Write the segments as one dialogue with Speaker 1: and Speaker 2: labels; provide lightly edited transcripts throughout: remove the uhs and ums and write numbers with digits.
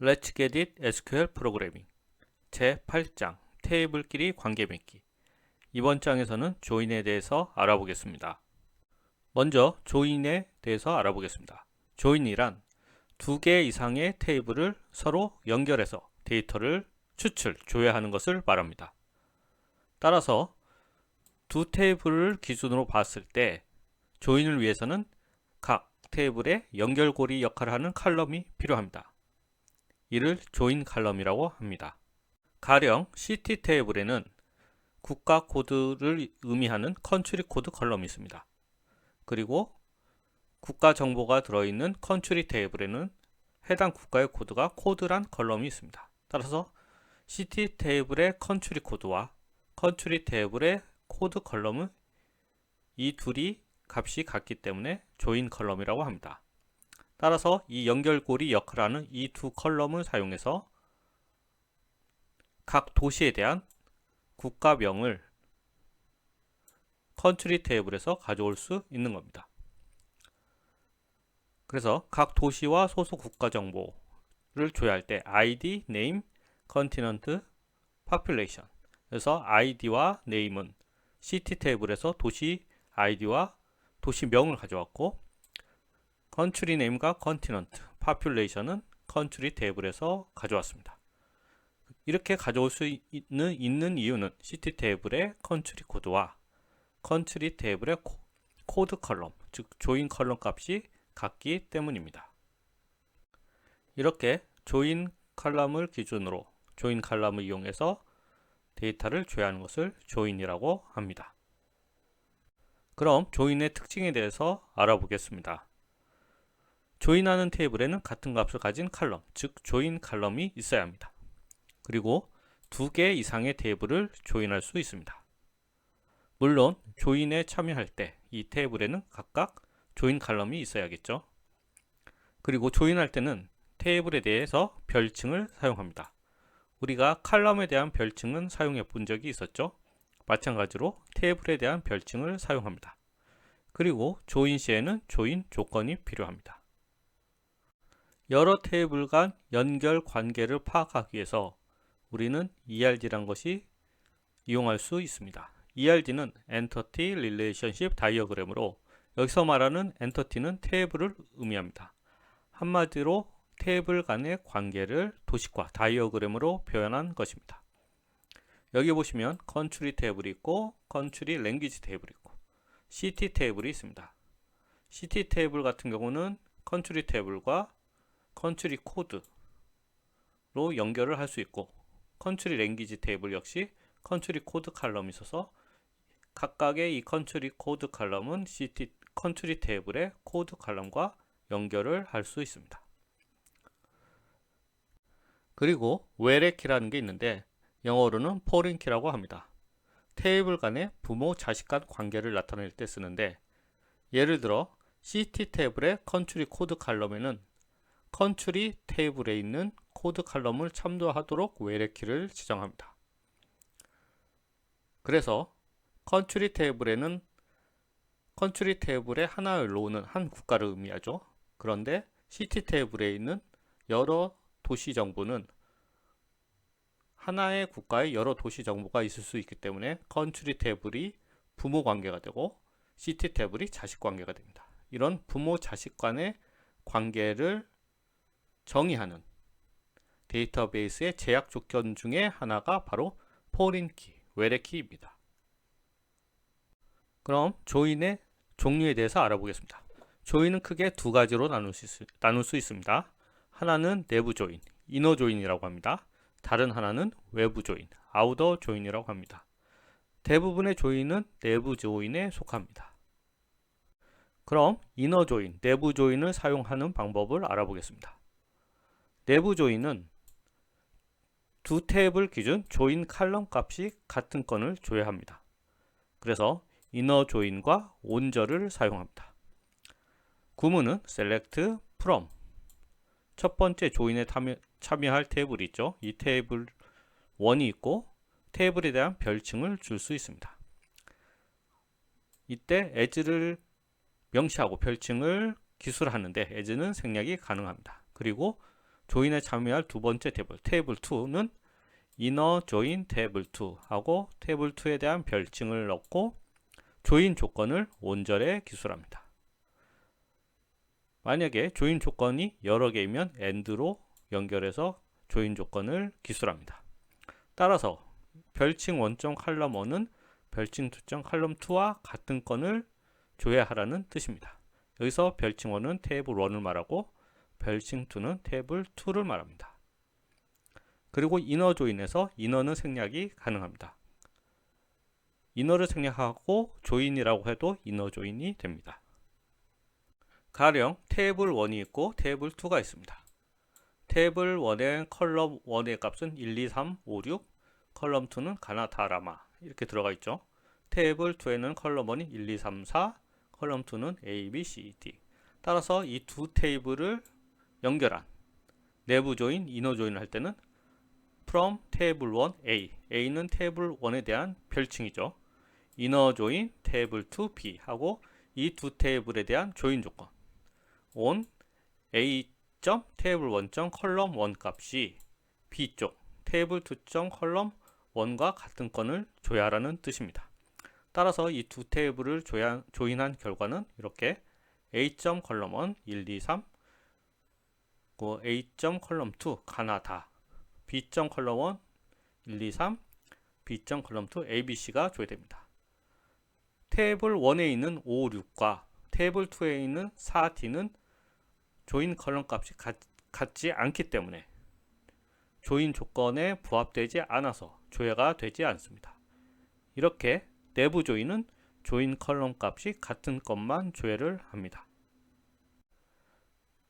Speaker 1: Let's get it SQL 프로그래밍 제8장 테이블끼리 관계 맺기. 이번 장에서는 조인에 대해서 알아보겠습니다. 먼저 조인에 대해서 알아보겠습니다. 조인이란 두 개 이상의 테이블을 서로 연결해서 데이터를 추출, 조회하는 것을 말합니다. 따라서 두 테이블을 기준으로 봤을 때 조인을 위해서는 각 테이블의 연결고리 역할을 하는 칼럼이 필요합니다. 이를 조인 칼럼이라고 합니다. 가령 CT 테이블에는 국가 코드를 의미하는 컨트리 코드 컬럼이 있습니다. 그리고 국가 정보가 들어있는 컨트리 테이블에는 해당 국가의 코드가 코드란 컬럼이 있습니다. 따라서 CT 테이블의 컨트리 코드와 컨트리 테이블의 코드 컬럼은 이 둘이 값이 같기 때문에 조인 컬럼이라고 합니다. 따라서 이 연결고리 역할을 하는 이 두 컬럼을 사용해서 각 도시에 대한 국가명을 컨트리 테이블에서 가져올 수 있는 겁니다. 그래서 각 도시와 소속 국가 정보를 조회할 때 ID, Name, Continent, Population. 그래서 ID와 Name은 CT 테이블에서 도시 ID와 도시명을 가져왔고, Country Name과 Continent, Population은 Country 테이블에서 가져왔습니다. 이렇게 가져올 수 있는 이유는 CT 테이블의 Country 코드와 Country 테이블의 코드 컬럼, 즉 조인 컬럼 값이 같기 때문입니다. 이렇게 조인 칼럼을 기준으로 조인 칼럼을 이용해서 데이터를 조회하는 것을 조인이라고 합니다. 그럼 조인의 특징에 대해서 알아보겠습니다. 조인하는 테이블에는 같은 값을 가진 칼럼, 즉 조인 칼럼이 있어야 합니다. 그리고 두 개 이상의 테이블을 조인할 수 있습니다. 물론 조인에 참여할 때 이 테이블에는 각각 조인 칼럼이 있어야겠죠. 그리고 조인할 때는 테이블에 대해서 별칭을 사용합니다. 우리가 칼럼에 대한 별칭은 사용해 본 적이 있었죠. 마찬가지로 테이블에 대한 별칭을 사용합니다. 그리고 조인 시에는 조인 조건이 필요합니다. 여러 테이블 간 연결 관계를 파악하기 위해서 우리는 ERD란 것이 이용할 수 있습니다. ERD는 Entity Relationship Diagram으로 여기서 말하는 엔터티는 테이블을 의미합니다. 한마디로 테이블 간의 관계를 도식화, 다이어그램으로 표현한 것입니다. 여기 보시면 컨트리 테이블이 있고 컨트리 랭귀지 테이블이 있고 CT 테이블이 있습니다. CT 테이블 같은 경우는 컨트리 테이블과 컨트리 코드로 연결을 할 수 있고, 컨트리 랭귀지 테이블 역시 컨트리 코드 칼럼이 있어서 각각의 이 컨트리 코드 칼럼은 CT 컨트리 테이블의 코드 칼럼과 연결을 할 수 있습니다. 그리고 where 키라는 게 있는데 영어로는 foreign 키라고 합니다. 테이블 간의 부모 자식 간 관계를 나타낼 때 쓰는데, 예를 들어 CT 테이블의 컨트리 코드 칼럼에는 컨트리 테이블에 있는 코드 칼럼을 참조하도록 where 키를 지정합니다. 그래서 컨트리 테이블에는 컨트리 테이블의 하나의 로우는 한 국가를 의미하죠. 그런데 CT 테이블에 있는 여러 도시 정보는 하나의 국가에 여러 도시 정보가 있을 수 있기 때문에 컨트리 테이블이 부모 관계가 되고 CT 테이블이 자식 관계가 됩니다. 이런 부모 자식 간의 관계를 정의하는 데이터베이스의 제약 조건 중에 하나가 바로 foreign key, where key입니다. 그럼 조인의 종류에 대해서 알아보겠습니다. 조인은 크게 두 가지로 나눌 수 있습니다. 하나는 내부 조인, 이너 조인이라고 합니다. 다른 하나는 외부 조인, 아우터 조인이라고 합니다. 대부분의 조인은 내부 조인에 속합니다. 그럼 이너 조인, 내부 조인을 사용하는 방법을 알아보겠습니다. 내부 조인은 두 테이블 기준 조인 칼럼 값이 같은 건을 조회합니다. 그래서 이너 조인과 온저를 사용합니다. 구문은 select from, 첫 번째 조인에 참여할 테이블이 있죠. 이 테이블 1이 있고 테이블에 대한 별칭을 줄 수 있습니다. 이때 as를 명시하고 별칭을 기술하는데 as는 생략이 가능합니다. 그리고 조인에 참여할 두 번째 테이블, 테이블 2는 inner join 테이블 2 하고 테이블 2에 대한 별칭을 넣고 조인 조건을 온절에 기술합니다. 만약에 조인 조건이 여러 개이면 AND로 연결해서 조인 조건을 기술합니다. 따라서 별칭 원점 칼럼 1은 별칭 2점 칼럼 2와 같은 건을 조회하라는 뜻입니다. 여기서 별칭 1은 테이블 1을 말하고 별칭 2는 테이블 2를 말합니다. 그리고 이너 조인에서 이너는 생략이 가능합니다. 이너를 생략하고 조인이라고 해도 이너 조인이 됩니다. 가령 테이블 1이 있고 테이블 2가 있습니다. 테이블 1의 컬럼 1의 값은 1, 2, 3, 5, 6, 컬럼 2는 가나다라마 이렇게 들어가 있죠. 테이블 2에는 컬럼 1이 1, 2, 3, 4, 컬럼 2는 A, B, C, D. 따라서 이 두 테이블을 연결한 내부 조인, 이너 조인을 할 때는 from 테이블 1 A, A는 테이블 1에 대한 별칭이죠. 이너 조인 테이블 2 B 하고 이 두 테이블에 대한 조인 조건 on A 테이블 1 컬럼 1 값이 B쪽 테이블 2 컬럼 1과 같은 건을 조회하라는 뜻입니다. 따라서 이 두 테이블을 조인한 결과는 이렇게 A 컬럼 1 1, 2, 3 A 컬럼 2 가나다 B 컬럼 1 1, 2, 3 B 컬럼 2 ABC가 조회됩니다. 테이블 1에 있는 5, 6과 테이블 2에 있는 4D는 조인 컬럼 값이 같지 않기 때문에 조인 조건에 부합되지 않아서 조회가 되지 않습니다. 이렇게 내부 조인은 조인 컬럼 값이 같은 것만 조회를 합니다.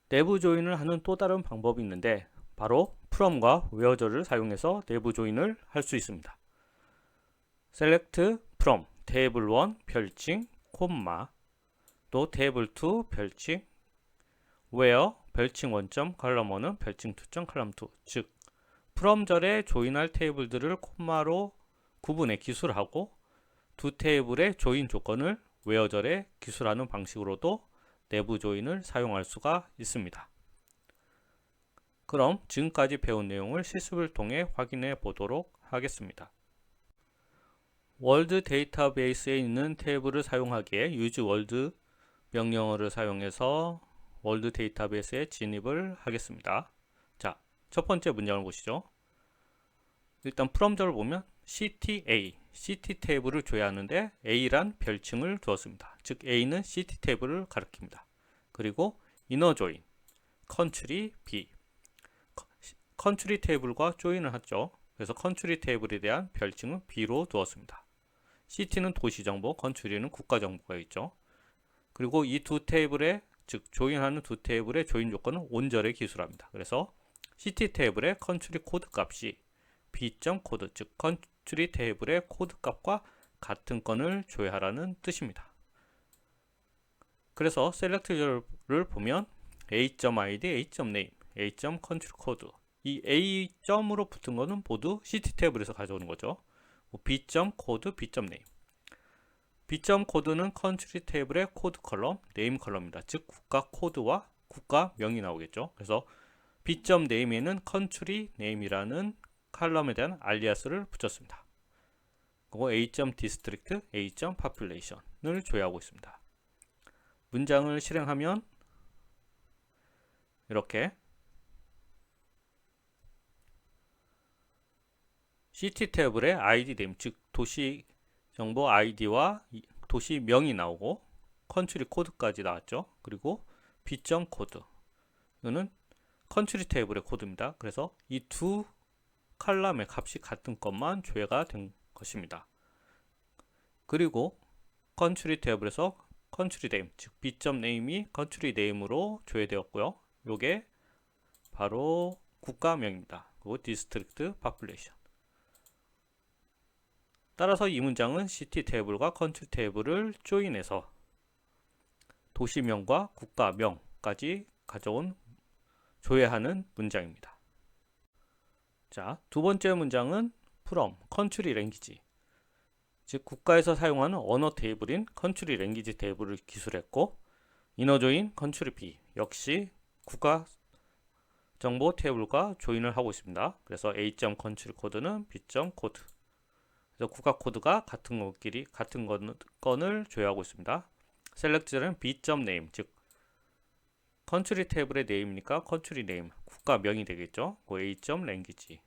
Speaker 1: 내부 조인을 하는 또 다른 방법이 있는데 바로 from과 where를 사용해서 내부 조인을 할 수 있습니다. select from 테이블 1 별칭 콤마 또 테이블 2 별칭 where 별칭 1. 컬럼 1은 별칭 2. 컬럼 2 즉 from절에 조인할 테이블들을 콤마로 구분해 기술하고 두 테이블의 조인 조건을 where절에 기술하는 방식으로도 내부 조인을 사용할 수가 있습니다. 그럼 지금까지 배운 내용을 실습을 통해 확인해 보도록 하겠습니다. 월드 데이터베이스에 있는 테이블을 사용하기에 use 월드 명령어를 사용해서 월드 데이터베이스에 진입을 하겠습니다. 자, 첫 번째 문장을 보시죠. 일단 from절을 보면 CTA, CT 테이블을 조회하는데 A란 별칭을 두었습니다. 즉 A는 CT 테이블을 가리킵니다. 그리고 inner join, country B, country 테이블과 조인을 하죠. 그래서 country 테이블에 대한 별칭은 B로 두었습니다. CT는 도시 정보, country는 국가 정보가 있죠. 그리고 이 두 테이블의 즉 조인하는 두 테이블의 조인 조건은 온절에 기술합니다. 그래서 CT 테이블의 country 코드 값이 B. 코드 즉 country 테이블의 코드 값과 같은 건을 조회하라는 뜻입니다. 그래서 select를 보면 A.id, A.name, A.country 코드 이 A.로 붙은 거는 모두 CT 테이블에서 가져오는 거죠. B. 코드, B.name B. 코드는 country 테이블의 코드 컬럼, name 컬럼입니다. 즉 국가 코드와 국가 명이 나오겠죠. 그래서 B. name에는 country name이라는 컬럼에 대한 알리아스를 붙였습니다. 그리고 A. district, A. population을 조회하고 있습니다. 문장을 실행하면 이렇게 CT 테이블의 ID name, 즉 도시 정보 ID와 도시명이 나오고 컨트리 코드까지 나왔죠. 그리고 B. 코드 이거는 컨트리 테이블의 코드입니다. 그래서 이 두 칼럼의 값이 같은 것만 조회가 된 것입니다. 그리고 컨트리 테이블에서 컨트리 네임, 즉 B. name이 컨트리 네임으로 조회되었고요. 요게 바로 국가명입니다. 그리고 디스트릭트 파퓰레이션. 따라서 이 문장은 CT 테이블과 컨트리 테이블을 조인해서 도시명과 국가명까지 가져온 조회하는 문장입니다. 자, 두 번째 문장은 from country language, 즉 국가에서 사용하는 언어 테이블인 country language 테이블을 기술했고 inner join country B 역시 국가 정보 테이블과 조인을 하고 있습니다. 그래서 A.컨트리 코드는 B.코드. 그래서 국가 코드가 같은 건을 조회하고 있습니다. 셀렉트는 B.name, 즉 컨트리 테이블의 네임이니까 컨트리 네임, 국가명이 되겠죠. A.language,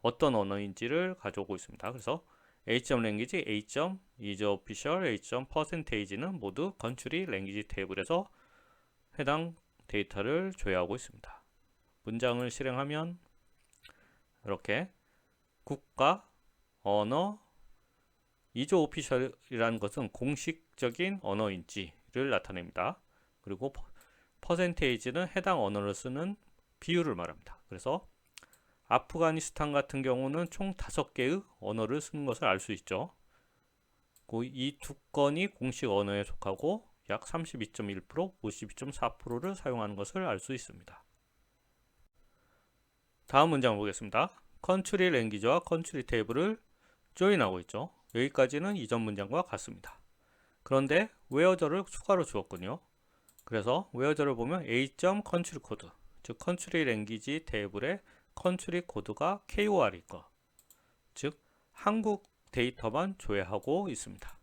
Speaker 1: 어떤 언어인지를 가져오고 있습니다. 그래서 A.language, A.is official, A.percentage는 모두 컨트리 랭귀지 테이블에서 해당 데이터를 조회하고 있습니다. 문장을 실행하면 이렇게 국가, 언어, is official이라는 것은 공식적인 언어인지를 나타냅니다. 그리고 퍼센테이지는 해당 언어를 쓰는 비율을 말합니다. 그래서 아프가니스탄 같은 경우는 총 5개의 언어를 쓰는 것을 알 수 있죠. 이 두 건이 공식 언어에 속하고 약 32.1%, 52.4%를 사용하는 것을 알 수 있습니다. 다음 문장을 보겠습니다. 컨트리 랭귀지와 컨트리 테이블을 조인하고 있죠. 여기까지는 이전 문장과 같습니다. 그런데 where저를 추가로 주었군요. 그래서 where저를 보면 A.컨트리 코드, 즉 컨트리 랭귀지 테이블의 컨트리 코드가 KOR일 것, 즉 한국 데이터만 조회하고 있습니다.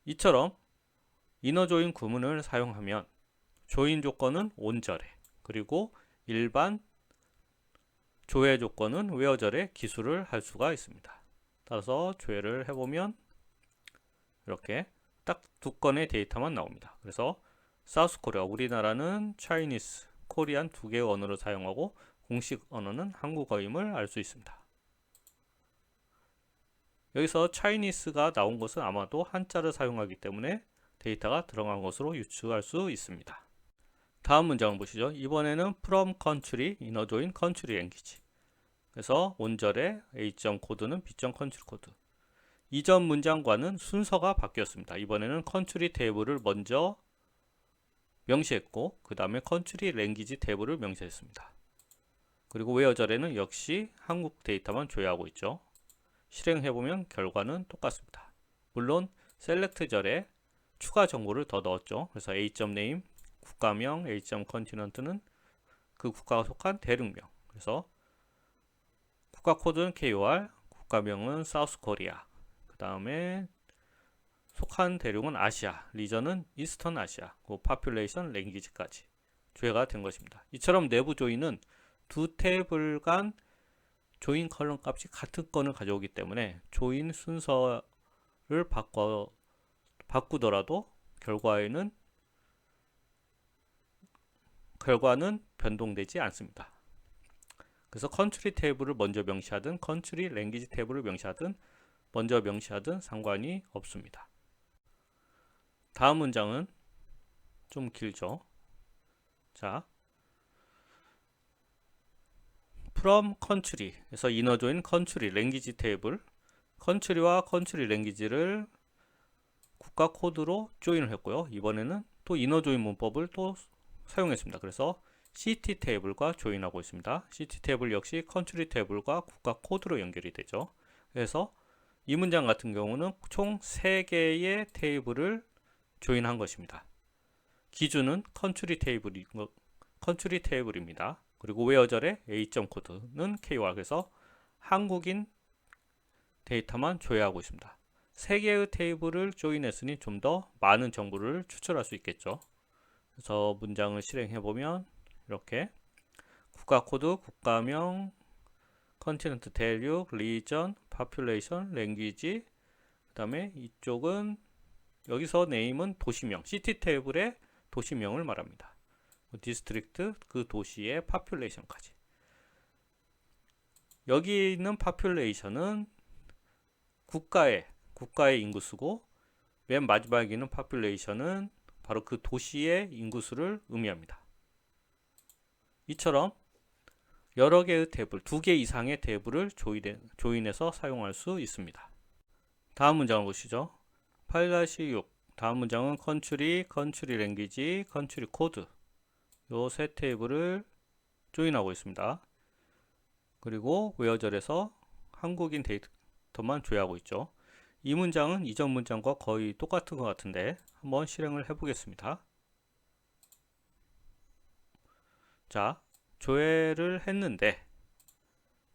Speaker 1: 이처럼 이너 조인 구문을 사용하면 조인 조건은 온절에, 그리고 일반 조회 조건은 where절에 기술을 할 수가 있습니다. 따라서 조회를 해보면 이렇게 딱 두 건의 데이터만 나옵니다. 그래서 사우스 코리아, 우리나라는 차이니스, 코리안 두 개의 언어를 사용하고 공식 언어는 한국어임을 알 수 있습니다. 여기서 차이니스가 나온 것은 아마도 한자를 사용하기 때문에 데이터가 들어간 것으로 유추할 수 있습니다. 다음 문장을 보시죠. 이번에는 from country, inner join country language. 그래서 온절에 A.코드는 B.컨트리 코드. 이전 문장과는 순서가 바뀌었습니다. 이번에는 컨트리 테이블을 먼저 명시했고 그 다음에 컨트리 랭귀지 테이블을 명시했습니다. 그리고 where절에는 역시 한국 데이터만 조회하고 있죠. 실행해보면 결과는 똑같습니다. 물론 셀렉트절에 추가 정보를 더 넣었죠. 그래서 A.name, 국가명, A.continent는 그 국가가 속한 대륙명. 그래서 국가 코드는 KOR, 국가명은 사우스 코리아. 그 다음에 속한 대륙은 아시아, 리전은 이스턴 아시아, 그 파퓰레이션 랭귀지까지 조회가 된 것입니다. 이처럼 내부 조인은 두 테이블 간 조인 컬럼 값이 같은 건을 가져오기 때문에 조인 순서를 바꾸더라도 결과는 변동되지 않습니다. 그래서 컨트리 테이블을 먼저 명시하든 컨트리 랭귀지 테이블을 명시하든 먼저 명시하든 상관이 없습니다. 다음 문장은 좀 길죠. 자, from country에서 inner join country 랭귀지 테이블, country와 country 랭귀지를 국가 코드로 조인을 했고요. 이번에는 또 inner join 문법을 또 사용했습니다. 그래서 CT 테이블과 조인하고 있습니다. CT 테이블 역시 컨트리 테이블과 국가 코드로 연결이 되죠. 그래서 이 문장 같은 경우는 총 3개의 테이블을 조인한 것입니다. 기준은 컨트리 테이블입니다. 그리고 where절의 A.코드는 KOR, 그래서 한국인 데이터만 조회하고 있습니다. 3개의 테이블을 조인했으니 좀 더 많은 정보를 추출할 수 있겠죠. 그래서 문장을 실행해보면 이렇게 국가 코드, 국가명, 컨티넨트 대륙, 리전, 파퓰레이션, 랭귀지, 그 다음에 이쪽은 여기서 네임은 도시명, 시티 테이블의 도시명을 말합니다. 디스트릭트, 그 도시의 파퓰레이션까지. 여기 있는 파퓰레이션은 국가의 인구수고 맨 마지막에 있는 파퓰레이션은 바로 그 도시의 인구수를 의미합니다. 이처럼 여러 개의 테이블, 2개 이상의 테이블을 조인해서 사용할 수 있습니다. 다음 문장을 보시죠. 8-6 다음 문장은 컨트리 랭귀지, 컨트리 코드 요 세 테이블을 조인하고 있습니다. 그리고 where절에서 한국인 데이터만 조회하고 있죠. 이 문장은 이전 문장과 거의 똑같은 것 같은데 한번 실행을 해보겠습니다. 자, 조회를 했는데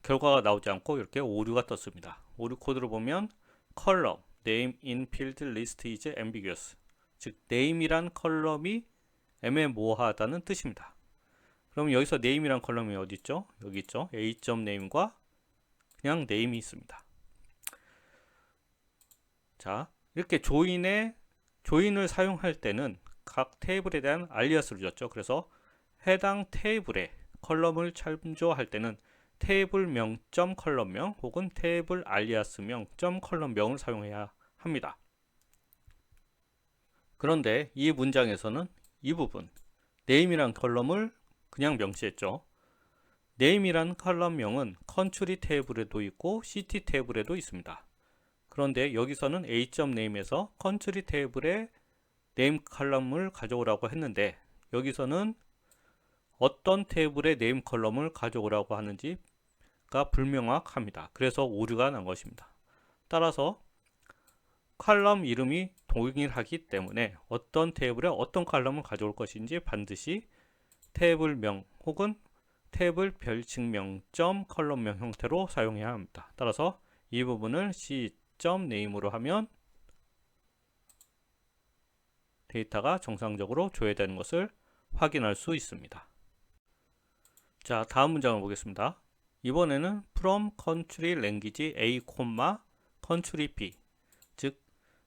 Speaker 1: 결과가 나오지 않고 이렇게 오류가 떴습니다. 오류 코드를 보면 column name in field list is ambiguous, 즉 name이란 컬럼이 애매모호하다는 뜻입니다. 그럼 여기서 name이란 컬럼이 어디 있죠? 여기 있죠. a.name과 그냥 name이 있습니다. 자, 이렇게 조인을 사용할 때는 각 테이블에 대한 알리아스를 줬죠. 그래서 해당 테이블의 컬럼을 참조할 때는 테이블명 점 컬럼명 혹은 테이블 알리아스명 점 컬럼명을 사용해야 합니다. 그런데 이 문장에서는 이 부분 name이란 컬럼을 그냥 명시했죠. name이란 컬럼명은 country 테이블에도 있고 city 테이블에도 있습니다. 그런데 여기서는 a.name에서 country 테이블에 name 컬럼을 가져오라고 했는데 여기서는 어떤 테이블의 name 컬럼을 가져오라고 하는지가 불명확합니다. 그래서 오류가 난 것입니다. 따라서 컬럼 이름이 동일하기 때문에 어떤 테이블에 어떤 컬럼을 가져올 것인지 반드시 테이블명 혹은 테이블 별칭명 점 컬럼명 형태로 사용해야 합니다. 따라서 이 부분을 c.name으로 하면 데이터가 정상적으로 조회되는 것을 확인할 수 있습니다. 자, 다음 문장을 보겠습니다. 이번에는 from country language A, country B, 즉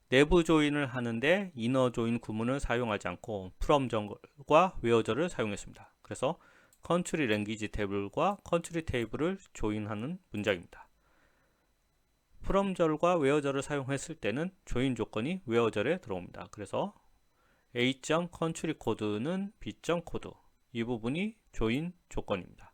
Speaker 1: 내부 조인을 하는데 이너 조인 구문을 사용하지 않고 from절과 where절을 사용했습니다. 그래서 country language 테이블과 country 테이블을 조인하는 문장입니다. from절과 where절을 사용했을 때는 조인 조건이 where절에 들어옵니다. 그래서 A.country code는 B.code, 이 부분이 조인 조건입니다.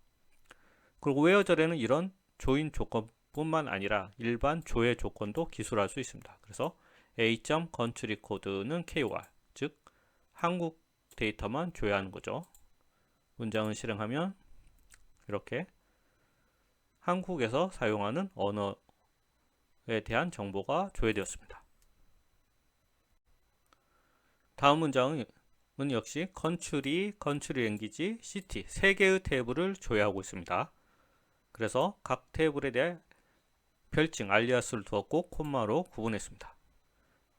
Speaker 1: 그리고 where절에는 이런 조인 조건뿐만 아니라 일반 조회 조건도 기술할 수 있습니다. 그래서 A.country code는 KOR, 즉 한국 데이터만 조회하는 거죠. 문장을 실행하면 이렇게 한국에서 사용하는 언어에 대한 정보가 조회되었습니다. 다음 문장은 역시 country, country language, city 세 개의 테이블을 조회하고 있습니다. 그래서 각 테이블에 대해 별칭, 알리아스를 두었고 콤마로 구분했습니다.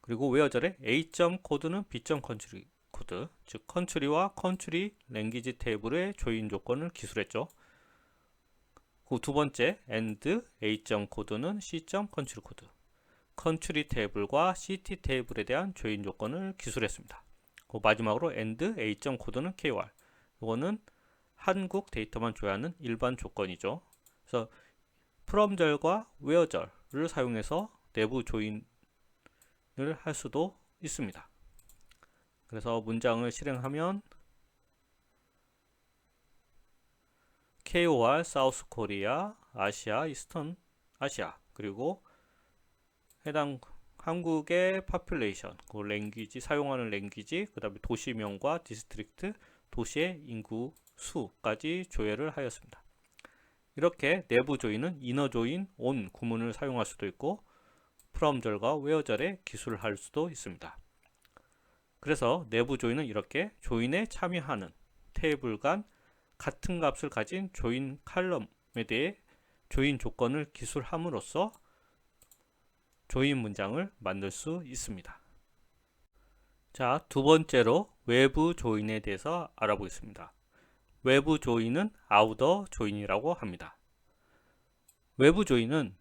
Speaker 1: 그리고 where절에 A.code는 B.country 코드, 즉 country와 country language 테이블의 조인 조건을 기술했죠. 그 두 번째 and A.code는 C.country 코드, country 테이블과 city 테이블에 대한 조인 조건을 기술했습니다. 그 마지막으로 and A.code는 KOR, 이거는 한국 데이터만 조회하는 일반 조건이죠. 그래서 from절과 where절을 사용해서 내부 조인을 할 수도 있습니다. 그래서 문장을 실행하면 KOR 사우스 코리아, 아시아, 이스턴 아시아, 그리고 해당 한국의 population, 그 랭귀지, 사용하는 랭귀지, 그 다음에 도시명과 디스트릭트, 도시의 인구 수까지 조회를 하였습니다. 이렇게 내부 조인은 이너 조인, on 구문을 사용할 수도 있고 from절과 where절에 기술할 수도 있습니다. 그래서 내부 조인은 이렇게 조인에 참여하는 테이블 간 같은 값을 가진 조인 칼럼에 대해 조인 조건을 기술함으로써 조인 문장을 만들 수 있습니다. 자, 두 번째로 외부 조인에 대해서 알아보겠습니다. 외부 조인은 아우터 조인이라고 합니다. 외부 조인은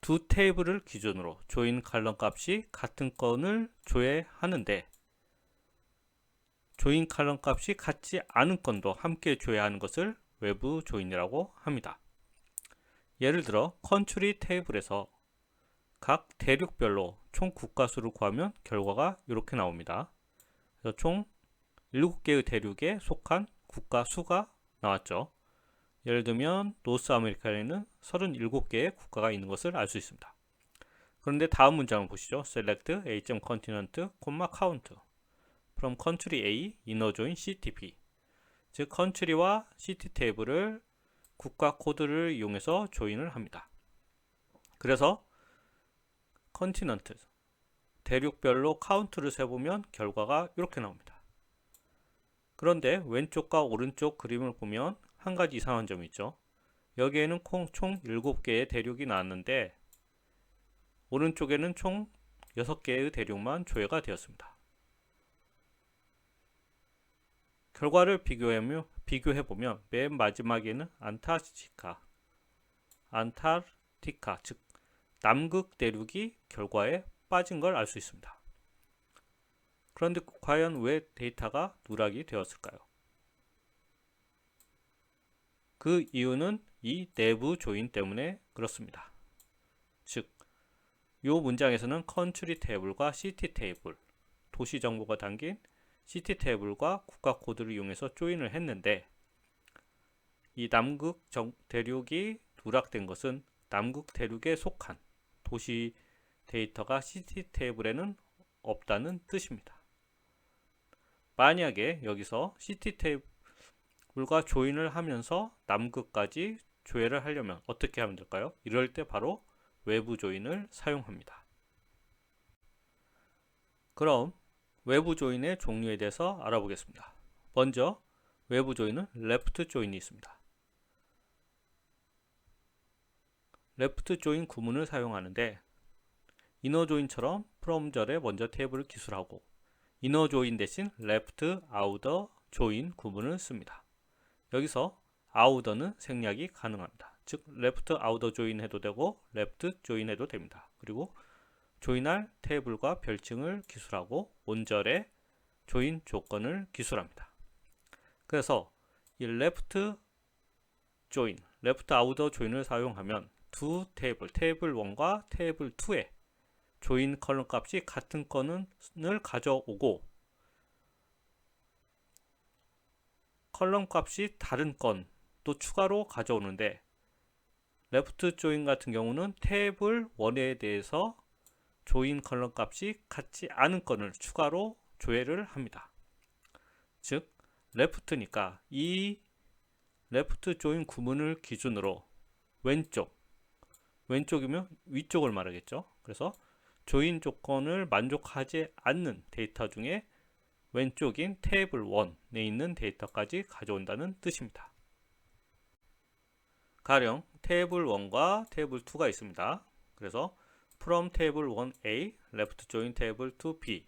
Speaker 1: 두 테이블을 기준으로 조인 칼럼 값이 같은 건을 조회하는데 조인 칼럼 값이 같지 않은 건도 함께 조회하는 것을 외부 조인이라고 합니다. 예를 들어 컨트리 테이블에서 각 대륙별로 총 국가수를 구하면 결과가 이렇게 나옵니다. 그래서 총 7개의 대륙에 속한 국가 수가 나왔죠. 예를 들면 노스 아메리카에는 37개의 국가가 있는 것을 알 수 있습니다. 그런데 다음 문장을 보시죠. select a.continent, count from country A, inner join CTP, 즉 country와 city 테이블을 국가 코드를 이용해서 조인을 합니다. 그래서 continent, 대륙별로 카운트를 세보면 결과가 이렇게 나옵니다. 그런데 왼쪽과 오른쪽 그림을 보면 한 가지 이상한 점이 있죠. 여기에는 총 7개의 대륙이 나왔는데 오른쪽에는 총 6개의 대륙만 조회가 되었습니다. 결과를 비교해보면 맨 마지막에는 안타르티카, 즉 남극 대륙이 결과에 빠진 걸 알 수 있습니다. 그런데 과연 왜 데이터가 누락이 되었을까요? 그 이유는 이 내부 조인 때문에 그렇습니다. 즉, 이 문장에서는 컨트리 테이블과 시티 테이블, 도시 정보가 담긴 시티 테이블과 국가 코드를 이용해서 조인을 했는데 이 남극 대륙이 누락된 것은 남극 대륙에 속한 도시 데이터가 시티 테이블에는 없다는 뜻입니다. 만약에 여기서 시티 테이블과 조인을 하면서 남극까지 조회를 하려면 어떻게 하면 될까요? 이럴 때 바로 외부 조인을 사용합니다. 그럼 외부 조인의 종류에 대해서 알아보겠습니다. 먼저 외부 조인은 레프트 조인이 있습니다. 레프트 조인 구문을 사용하는데 이너 조인처럼 프롬절에 먼저 테이블을 기술하고 이너 조인 대신 레프트 아우터 조인 구문을 씁니다. 여기서 아우터는 생략이 가능합니다. 즉 레프트 아우터 조인 해도 되고 레프트 조인 해도 됩니다. 그리고 조인할 테이블과 별칭을 기술하고 온절에 조인 조건을 기술합니다. 그래서 이 레프트 조인, 레프트 아우터 조인을 사용하면 두 테이블 1과 테이블 2에 조인 컬럼 값이 같은 건을 가져오고 컬럼 값이 다른 건도 추가로 가져오는데 레프트 조인 같은 경우는 테이블 1에 대해서 조인 컬럼 값이 같지 않은 건을 추가로 조회를 합니다. 즉 레프트니까 이 레프트 조인 구문을 기준으로 왼쪽이면 위쪽을 말하겠죠. 그래서 조인 조건을 만족하지 않는 데이터 중에 왼쪽인 테이블 1에 있는 데이터까지 가져온다는 뜻입니다. 가령 테이블 1과 테이블 2가 있습니다. 그래서 from table 1A left join table 2B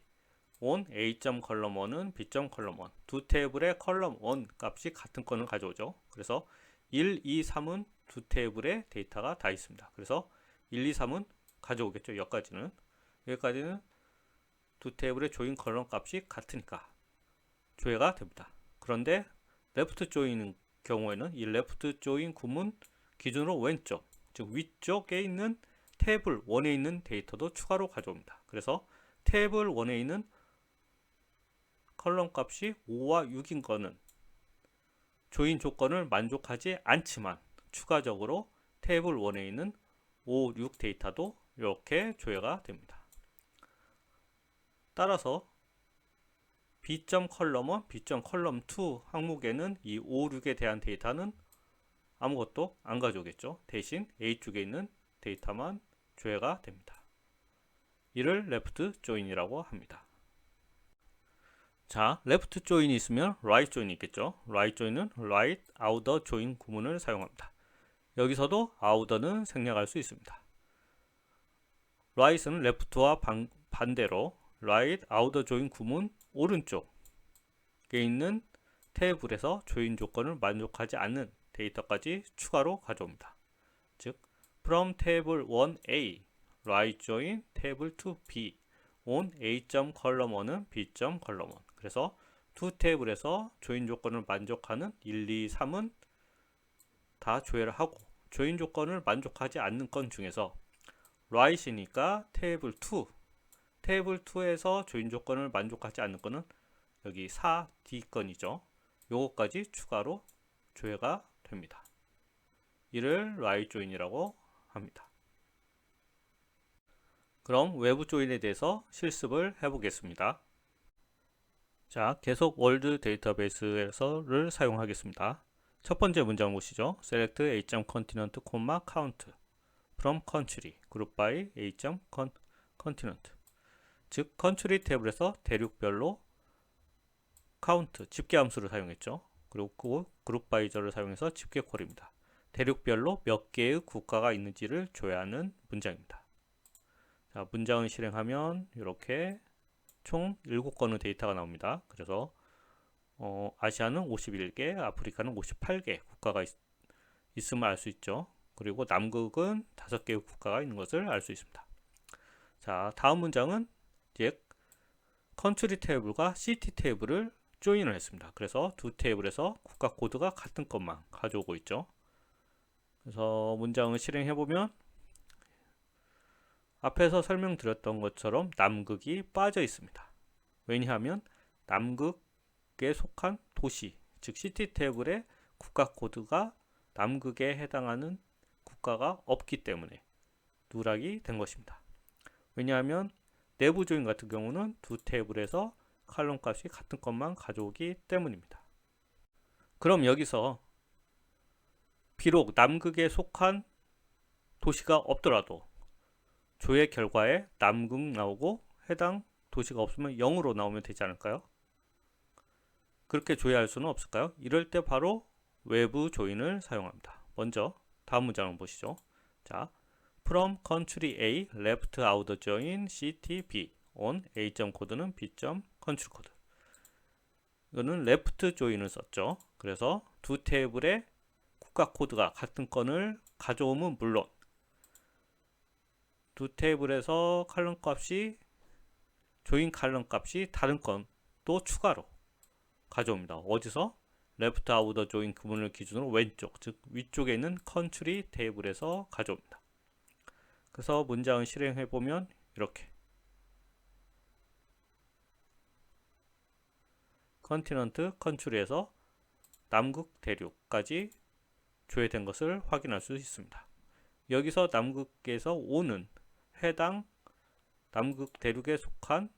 Speaker 1: on A. 컬럼 1은 B. 컬럼 1 두 테이블의 컬럼 1 값이 같은 건을 가져오죠. 그래서 1, 2, 3은 두 테이블의 데이터가 다 있습니다. 그래서 1, 2, 3은 가져오겠죠. 여기까지는 두 테이블의 조인 컬럼 값이 같으니까 조회가 됩니다. 그런데 레프트 조인 경우에는 이 레프트 조인 구문 기준으로 왼쪽, 즉 위쪽에 있는 테이블 1에 있는 데이터도 추가로 가져옵니다. 그래서 테이블 1에 있는 컬럼 값이 5와 6인 거는 조인 조건을 만족하지 않지만 추가적으로 테이블 1에 있는 5, 6 데이터도 이렇게 조회가 됩니다. 따라서 B. 컬럼 1, B. 컬럼 2 항목에는 이 5, 6에 대한 데이터는 아무것도 안 가져오겠죠. 대신 A쪽에 있는 데이터만 조회가 됩니다. 이를 레프트 조인이라고 합니다. 자, 레프트 조인이 있으면 라이트 조인이 있겠죠. 라이트 조인은 라이트 아우터 조인 구문을 사용합니다. 여기서도 아우터는 생략할 수 있습니다. 라이트는 레프트와 반대로 라이트 아우터 조인 구문 오른쪽에 있는 테이블에서 조인 조건을 만족하지 않는 데이터까지 추가로 가져옵니다. 즉 from table 1A right join table 2B on A. 컬럼 1은 B. 컬럼 1 그래서 두 테이블에서 조인 조건을 만족하는 1, 2, 3은 다 조회를 하고 조인 조건을 만족하지 않는 건 중에서 right이니까 테이블 2에서 조인 조건을 만족하지 않는 건은 여기 4D 건이죠. 요거까지 추가로 조회가 됩니다. 이를 right join이라고 합니다. 그럼 외부 조인에 대해서 실습을 해보겠습니다. 자, 계속 월드 데이터베이스를 사용하겠습니다. 첫 번째 문장 보시죠. select A. continent, count from country group by A. continent 즉 country 탭에서 대륙별로 count 집계 함수를 사용했죠. 그리고 그룹 바이저를 사용해서 집계콜입니다. 대륙별로 몇 개의 국가가 있는지를 조회하는 문장입니다. 자, 문장을 실행하면 이렇게 총 7건의 데이터가 나옵니다. 그래서 아시아는 51개, 아프리카는 58개 국가가 있음을 알 수 있죠. 그리고 남극은 5개의 국가가 있는 것을 알 수 있습니다. 자, 다음 문장은 이제 컨트리 테이블과 시티 테이블을 조인을 했습니다. 그래서 두 테이블에서 국가 코드가 같은 것만 가져오고 있죠. 그래서 문장을 실행해 보면 앞에서 설명드렸던 것처럼 남극이 빠져 있습니다. 왜냐하면 남극에 속한 도시, 즉 시티 테이블의 국가 코드가 남극에 해당하는 국가가 없기 때문에 누락이 된 것입니다. 왜냐하면 내부 조인 같은 경우는 두 테이블에서 칼럼 값이 같은 것만 가져오기 때문입니다. 그럼 여기서 비록 남극에 속한 도시가 없더라도 조회 결과에 남극 나오고 해당 도시가 없으면 0으로 나오면 되지 않을까요? 그렇게 조회할 수는 없을까요? 이럴 때 바로 외부 조인을 사용합니다. 먼저 다음 문장을 보시죠. 자, from country A left outer join city B on A. 코드는 B. country 코드. 이거는 left join을 썼죠. 그래서 두 테이블의 국가 코드가 같은 건을 가져오면 물론 두 테이블에서 칼럼 값이 조인 칼럼 값이 다른 건도 추가로 가져옵니다. 어디서? 레프트 아우터 조인 구문을 기준으로 왼쪽, 즉 위쪽에 있는 컨트리 테이블에서 가져옵니다. 그래서 문장을 실행해 보면 이렇게 컨티넌트 컨트리에서 남극 대륙까지 조회된 것을 확인할 수 있습니다. 여기서 남극에서 오는 해당 남극 대륙에 속한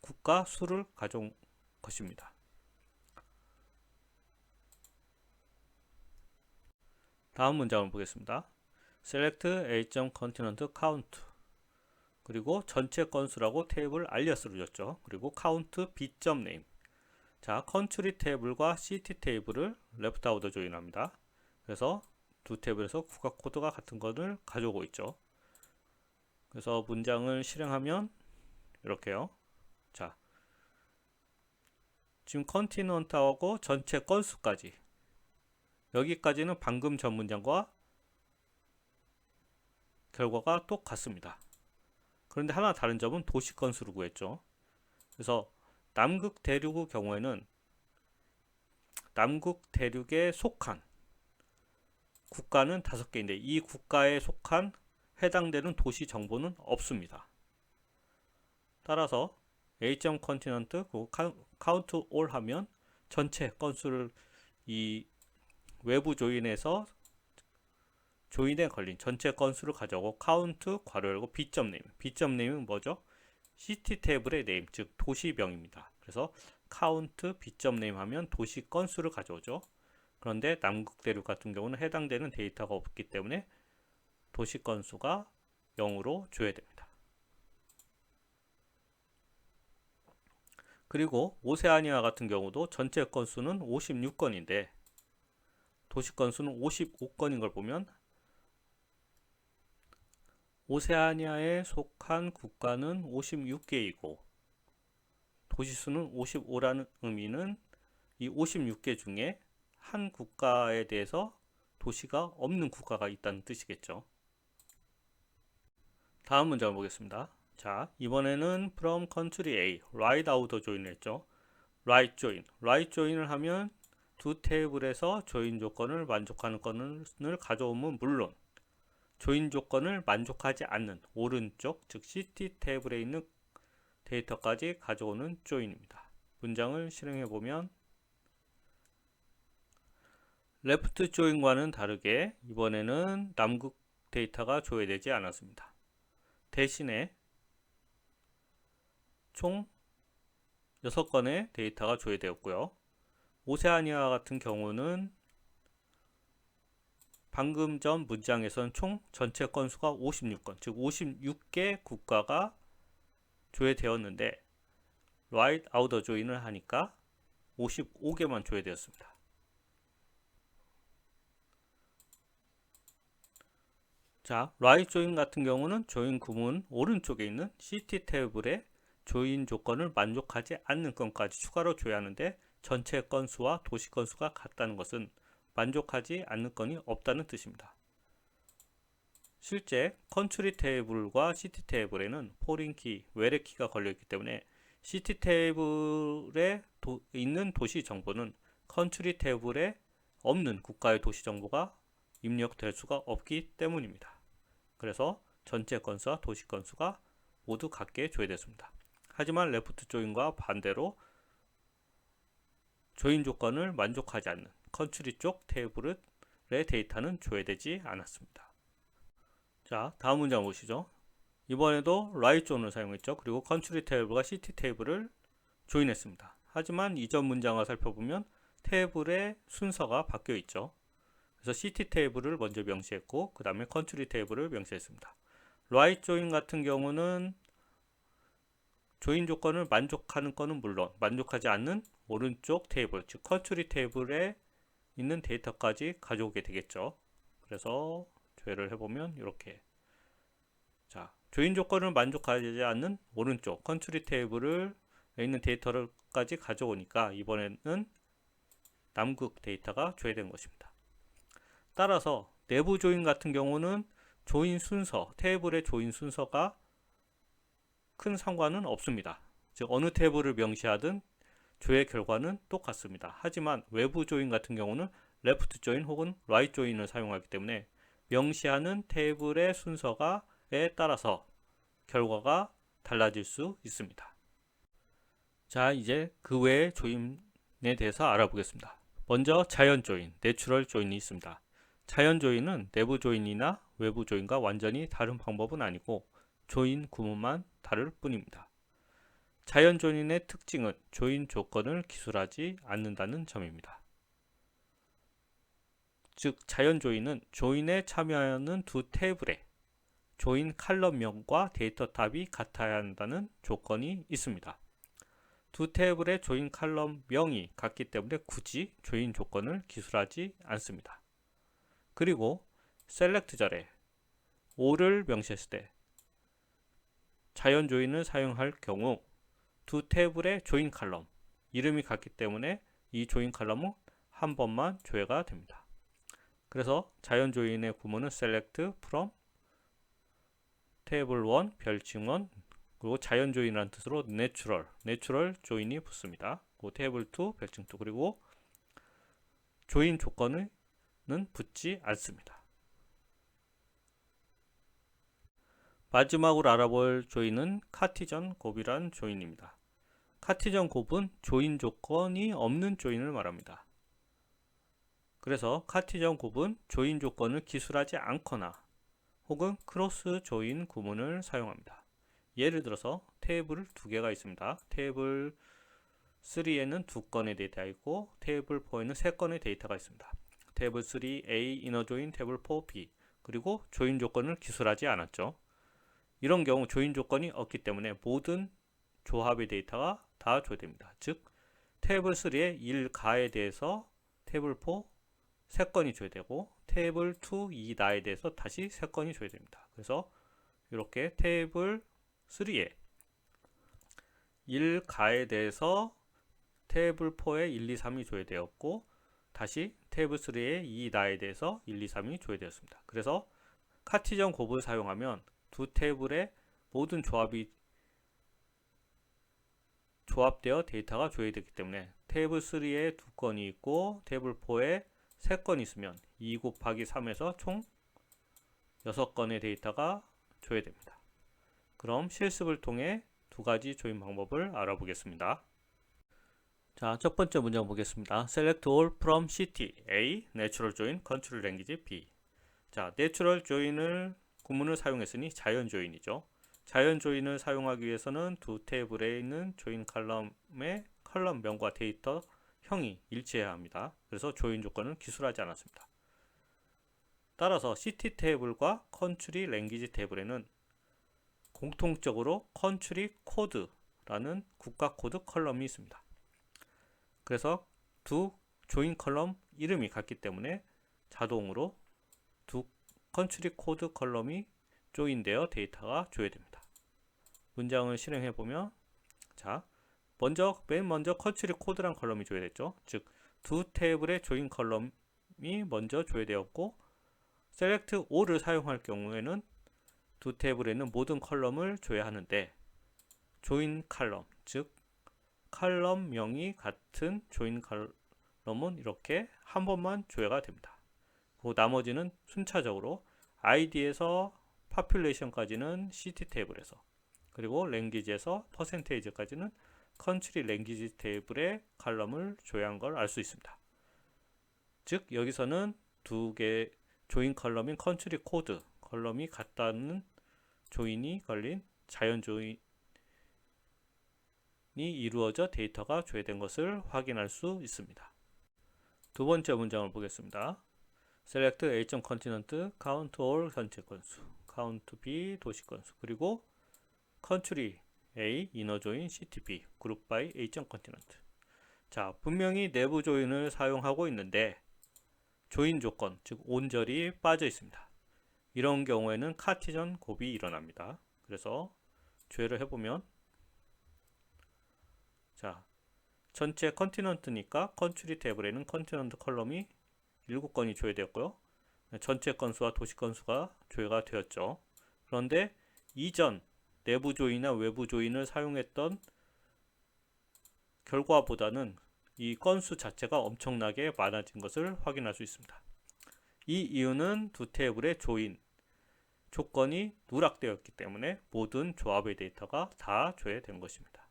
Speaker 1: 국가 수를 가져온 것입니다. 다음 문장을 보겠습니다. select A. continent count 그리고 전체 건수라고 테이블 alias를 줬죠. 그리고 count B. name. 자, country 테이블과 city 테이블을 left outer 조인합니다. 그래서 두 테이블에서 국가 코드가 같은 것을 가져오고 있죠. 그래서 문장을 실행하면 이렇게요. 자, 지금 컨티넌트하고 전체 건수까지 여기까지는 방금 전 문장과 결과가 똑같습니다. 그런데 하나 다른 점은 도시 건수를 구했죠. 그래서 남극 대륙의 경우에는 남극 대륙에 속한 국가는 5개인데 이 국가에 속한 해당되는 도시 정보는 없습니다. 따라서 A. 컨티넌트 count all 하면 전체 건수를 이 외부 조인에서 조인에 걸린 전체 건수를 가져오고 count 괄호 열고 B. name. B. name은 뭐죠? 시티 테이블의 name, 즉 도시명입니다. 그래서 count B. name 하면 도시 건수를 가져오죠. 그런데 남극 대륙 같은 경우는 해당되는 데이터가 없기 때문에 도시 건수가 0으로 조회됩니다. 그리고 오세아니아 같은 경우도 전체 건수는 56건인데 도시 건수는 55건인 걸 보면 오세아니아에 속한 국가는 56개이고 도시수는 55라는 의미는 이 56개 중에 한 국가에 대해서 도시가 없는 국가가 있다는 뜻이겠죠. 다음 문장을 보겠습니다. 자, 이번에는 from country A, right outer join을 했죠. right join을 하면 두 테이블에서 조인 조건을 만족하는 건을 가져오면 물론 조인 조건을 만족하지 않는 오른쪽, 즉 city 테이블에 있는 데이터까지 가져오는 조인입니다. 문장을 실행해 보면 레프트 조인과는 다르게 이번에는 남극 데이터가 조회되지 않았습니다. 대신에 총 6건의 데이터가 조회되었고요. 오세아니아 같은 경우는 방금 전 문장에서는 총 전체 건수가 56건, 즉 56개 국가가 조회되었는데 right outer join을 하니까 55개만 조회되었습니다. 자, write join 같은 경우는 조인 구문 오른쪽에 있는 CT 테이블에 조인 조건을 만족하지 않는 건까지 추가로 조회하는데 전체 건수와 도시 건수가 같다는 것은 만족하지 않는 건이 없다는 뜻입니다. 실제 컨트리 테이블과 CT 테이블에는 포린 키, 외래 키가 걸려있기 때문에 CT 테이블에 있는 도시 정보는 컨트리 테이블에 없는 국가의 도시 정보가 입력될 수가 없기 때문입니다. 그래서 전체 건수와 도시 건수가 모두 같게 조회됐습니다. 하지만 레프트 조인과 반대로 조인 조건을 만족하지 않는 컨트리 쪽 테이블의 데이터는 조회되지 않았습니다. 자, 다음 문장 보시죠. 이번에도 write join을 사용했죠. 그리고 컨트리 테이블과 CT 테이블을 조인했습니다. 하지만 이전 문장을 살펴보면 테이블의 순서가 바뀌어 있죠. 그래서 CT 테이블을 먼저 명시했고 그 다음에 컨트리 테이블을 명시했습니다. write join 같은 경우는 조인 조건을 만족하는 거는 물론 만족하지 않는 오른쪽 테이블, 즉 컨트리 테이블에 있는 데이터까지 가져오게 되겠죠. 그래서 조회를 해보면 이렇게, 자, 조인 조건을 만족하지 않는 오른쪽 컨트리 테이블에 있는 데이터까지 가져오니까 이번에는 남극 데이터가 조회된 것입니다. 따라서 내부 조인 같은 경우는 조인 순서, 테이블의 조인 순서가 큰 상관은 없습니다. 즉 어느 테이블을 명시하든 조회 결과는 똑같습니다. 하지만 외부 조인 같은 경우는 레프트 조인 혹은 라이트 조인을 사용하기 때문에 명시하는 테이블의 순서에 따라서 결과가 달라질 수 있습니다. 자, 이제 그 외의 조인에 대해서 알아보겠습니다. 먼저 자연 조인, 내추럴 조인이 있습니다. 자연 조인은 내부 조인이나 외부 조인과 완전히 다른 방법은 아니고 조인 구문만 다를 뿐입니다. 자연 조인의 특징은 조인 조건을 기술하지 않는다는 점입니다. 즉 자연 조인은 조인에 참여하는 두 테이블에 조인 칼럼명과 데이터 탑이 같아야 한다는 조건이 있습니다. 두 테이블의 조인 칼럼명이 같기 때문에 굳이 조인 조건을 기술하지 않습니다. 그리고 셀렉트 절에 all을 명시했을 때 자연 조인을 사용할 경우 두 테이블의 조인 칼럼 이름이 같기 때문에 이 조인 칼럼은 한 번만 조회가 됩니다. 그래서 자연 조인의 구문은 select from table 1 별칭 1 그리고 자연 조인이라는 뜻으로 natural 조인이 붙습니다. 그리고 table 2 별칭 2 그리고 조인 조건은 붙지 않습니다. 마지막으로 알아볼 조인은 카티전 곱이란 조인입니다. 카티전 곱은 조인 조건이 없는 조인을 말합니다. 그래서 카티전 곱은 조인 조건을 기술하지 않거나 혹은 크로스 조인 구문을 사용합니다. 예를 들어서 테이블 두 개가 있습니다. 테이블 3에는 두 건의 데이터가 있고 테이블 4에는 세 건의 데이터가 있습니다. 테이블 3 A 이너 조인 테이블 4 B 그리고 조인 조건을 기술하지 않았죠. 이런 경우 조인 조건이 없기 때문에 모든 조합의 데이터가 다 조회됩니다. 즉 테이블 3의 1가에 대해서 테이블 4 3건이 조회되고 테이블 2 2나에 대해서 다시 3건이 조회됩니다. 그래서 이렇게 테이블 3의 1가에 대해서 테이블 4의 1, 2, 3이 조회되었고 다시 테이블 3의 2나에 대해서 1, 2, 3이 조회되었습니다. 그래서 카티전 곱을 사용하면 두 테이블의 모든 조합이 조합되어 데이터가 조회되기 때문에 테이블 3에 두 건이 있고 테이블 4에 세 건이 있으면 2 곱하기 3에서 총 6건의 데이터가 조회됩니다. 그럼 실습을 통해 두 가지 조인 방법을 알아보겠습니다. 자, 첫 번째 문장 보겠습니다. Select all from CT A, Natural Join, Control Language B. 자, Natural Join을 구문을 사용했으니 자연 조인이죠. 자연 조인을 사용하기 위해서는 두 테이블에 있는 조인 칼럼의 컬럼명과 데이터 형이 일치해야 합니다. 그래서 조인 조건을 기술하지 않았습니다. 따라서 CT 테이블과 컨트리 랭귀지 테이블에는 공통적으로 컨트리 코드라는 국가 코드 컬럼이 있습니다. 그래서 두 조인 컬럼 이름이 같기 때문에 자동으로 두 컨트리 코드 컬럼이 조인되어 데이터가 조회됩니다. 문장을 실행해 보면, 자, 맨 먼저 컨트리 코드란 컬럼이 조회됐죠. 즉, 두 테이블의 조인 컬럼이 먼저 조회되었고, select all을 사용할 경우에는 두 테이블에 있는 모든 컬럼을 조회하는데, 조인 컬럼, 즉 컬럼명이 같은 조인 컬럼은 이렇게 한 번만 조회가 됩니다. 그 나머지는 순차적으로 id에서 population까지는 city 테이블에서, 그리고 language에서 percentage까지는 country language 테이블의 컬럼을 조회한 걸 알 수 있습니다. 즉 여기서는 두 개 조인 컬럼인 country code 컬럼이 같다는 조인이 걸린 자연 조인이 이루어져 데이터가 조회된 것을 확인할 수 있습니다. 두 번째 문장을 보겠습니다. select A.continent, count all 전체 건수, count B 도시 건수, 그리고 country A, inner join, city B, group by A.continent. 자, 분명히 내부 조인을 사용하고 있는데 조인 조건, 즉 온절이 빠져 있습니다. 이런 경우에는 카티전 곱이 일어납니다. 그래서 조회를 해보면, 자, 전체 컨티넌트니까 컨트리 테이블에는 컨티넌트 컬럼이 7건이 조회되었고요. 전체 건수와 도시 건수가 조회가 되었죠. 그런데 이전 내부 조인이나 외부 조인을 사용했던 결과보다는 이 건수 자체가 엄청나게 많아진 것을 확인할 수 있습니다. 이 이유는 두 테이블의 조인 조건이 누락되었기 때문에 모든 조합의 데이터가 다 조회된 것입니다.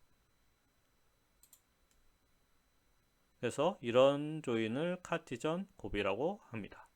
Speaker 1: 그래서 이런 조인을 카티전 곱이라고 합니다.